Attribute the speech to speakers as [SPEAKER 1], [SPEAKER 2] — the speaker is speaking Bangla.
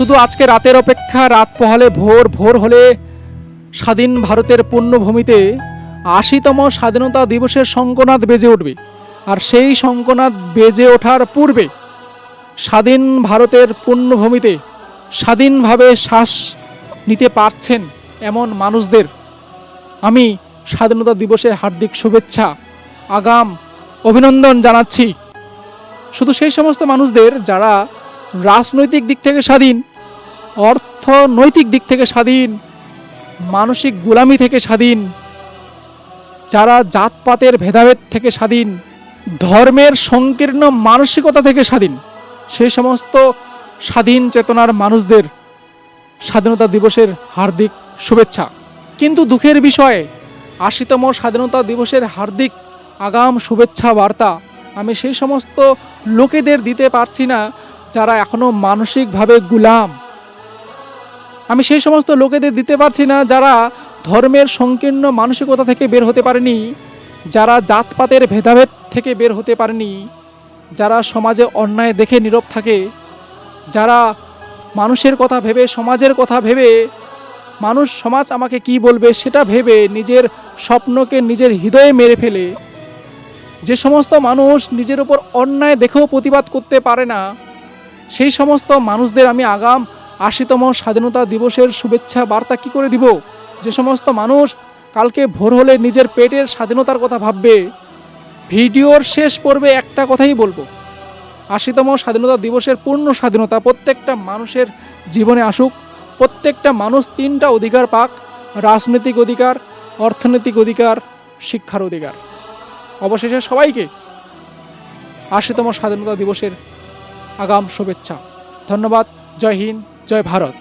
[SPEAKER 1] শুধু আজকে রাতের অপেক্ষা, রাত পোহালে ভোর, ভোর হলে স্বাধীন ভারতের পুণ্যভূমিতে ৮০তম স্বাধীনতা দিবসের শঙ্খনাদ বেজে উঠবে। আর সেই শঙ্খনাদ বেজে ওঠার পূর্বে স্বাধীন ভারতের পুণ্যভূমিতে স্বাধীনভাবে শ্বাস নিতে পারছেন এমন মানুষদের আমি স্বাধীনতা দিবসের হার্দিক শুভেচ্ছা, আগাম অভিনন্দন জানাচ্ছি। শুধু সেই সমস্ত মানুষদের যারা রাজনৈতিক দিক থেকে স্বাধীন, অর্থনৈতিক দিক থেকে স্বাধীন, মানসিক গোলামি থেকে স্বাধীন, যারা জাতপাতের ভেদাভেদ থেকে স্বাধীন, ধর্মের সংকীর্ণ মানসিকতা থেকে স্বাধীন, সেই সমস্ত স্বাধীন চেতনার মানুষদের স্বাধীনতা দিবসের হার্দিক শুভেচ্ছা। কিন্তু দুঃখের বিষয়ে ৮০তম স্বাধীনতা দিবসের হার্দিক আগাম শুভেচ্ছা বার্তা আমি সেই সমস্ত লোকেদের দিতে পারছি না যারা এখনো মানসিকভাবে গোলাম। আমি সেই সমস্ত লোকেদের দিতে পারছি না যারা ধর্মের সংকীর্ণ মানসিকতা থেকে বের হতে পারেনি, যারা জাতপাতের ভেদাভেদ থেকে বের হতে পারেনি, যারা সমাজে অন্যায় দেখে নীরব থাকে, যারা মানুষের কথা ভেবে, সমাজের কথা ভেবে, মানুষ সমাজ আমাকে কি বলবে সেটা ভেবে নিজের স্বপ্নকে নিজের হৃদয়ে মেরে ফেলে, যে সমস্ত মানুষ নিজের উপর অন্যায় দেখেও প্রতিবাদ করতে পারে না, সেই সমস্ত মানুষদের আমি আগাম ৮০তম স্বাধীনতা দিবসের শুভেচ্ছা বার্তা কি করে দিব? যে সমস্ত মানুষ কালকে ভোর হলে নিজের পেটের স্বাধীনতার কথা ভাববে, ভিডিওর শেষ পর্বে একটা কথাই বলবো, ৮০তম স্বাধীনতা দিবসের পূর্ণ স্বাধীনতা প্রত্যেকটা মানুষের জীবনে আসুক, প্রত্যেকটা মানুষ ৩টা অধিকার পাক, রাজনৈতিক অধিকার, অর্থনৈতিক অধিকার, শিক্ষার অধিকার। অবশেষে সবাইকে ৮০তম স্বাধীনতা দিবসের আগাম শুভেচ্ছা। ধন্যবাদ। জয় হিন্দ, জয় ভারত।